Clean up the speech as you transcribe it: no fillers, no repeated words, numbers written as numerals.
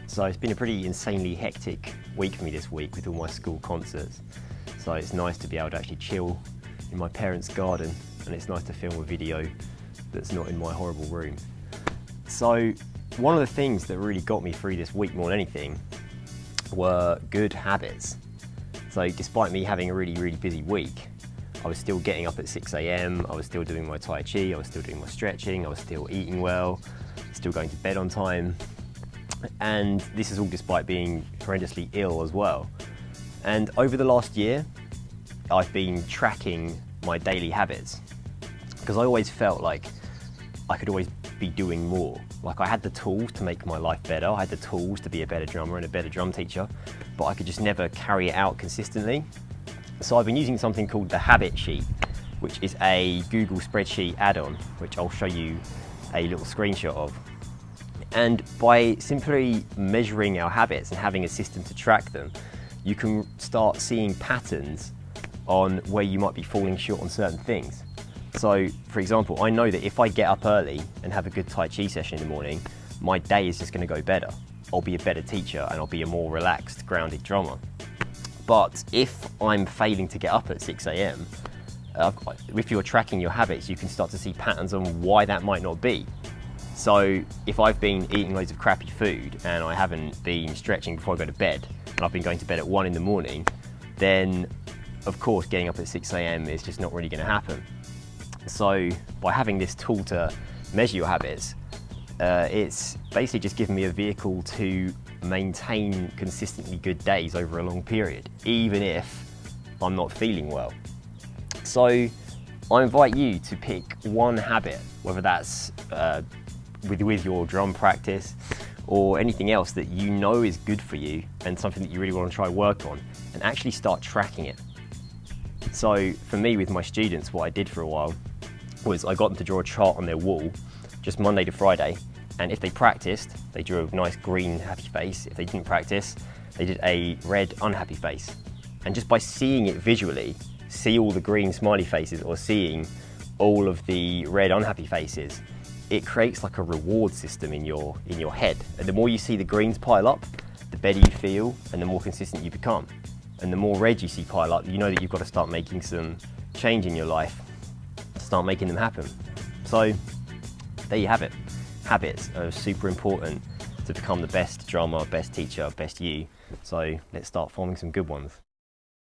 So it's been a pretty insanely hectic week for me this week with all my school concerts. So it's nice to be able to actually chill in my parents' garden, and it's nice to film a video that's not in my horrible room. So one of the things that really got me through this week more than anything were good habits. So despite me having a really busy week, I was still getting up at 6 AM, I was still doing my Tai Chi, I was still doing my stretching, I was still eating well, still going to bed on time. And this is all despite being horrendously ill as well. And over the last year, I've been tracking my daily habits because I always felt like I could always be doing more. Like I had the tools to make my life better, I had the tools to be a better drummer and a better drum teacher, but I could just never carry it out consistently. So I've been using something called the Habit Sheet, which is a Google spreadsheet add-on, which I'll show you a little screenshot of. And by simply measuring our habits and having a system to track them, you can start seeing patterns on where you might be falling short on certain things. So, for example, I know that if I get up early and have a good Tai Chi session in the morning, my day is just going to go better. I'll be a better teacher and I'll be a more relaxed, grounded drummer. But if I'm failing to get up at 6 AM, if you're tracking your habits, you can start to see patterns on why that might not be. So if I've been eating loads of crappy food and I haven't been stretching before I go to bed, and I've been going to bed at 1 in the morning, then of course getting up at 6 AM is just not really going to happen. So by having this tool to measure your habits, it's basically just given me a vehicle to maintain consistently good days over a long period, even if I'm not feeling well. So I invite you to pick one habit, whether that's with your drum practice or anything else that you know is good for you and something that you really want to try work on, and actually start tracking it. So for me, with my students, what I did for a while was I got them to draw a chart on their wall just Monday to Friday, and if they practiced, they drew a nice green happy face. If they didn't practice, they did a red unhappy face. And just by seeing it visually, see all the green smiley faces or seeing all of the red unhappy faces, it creates like a reward system in your head. And the more you see the greens pile up, the better you feel and the more consistent you become. And the more red you see pile up, you know that you've got to start making some change in your life, start making them happen. So there you have it. Habits are super important to become the best drummer, best teacher, best you. So let's start forming some good ones.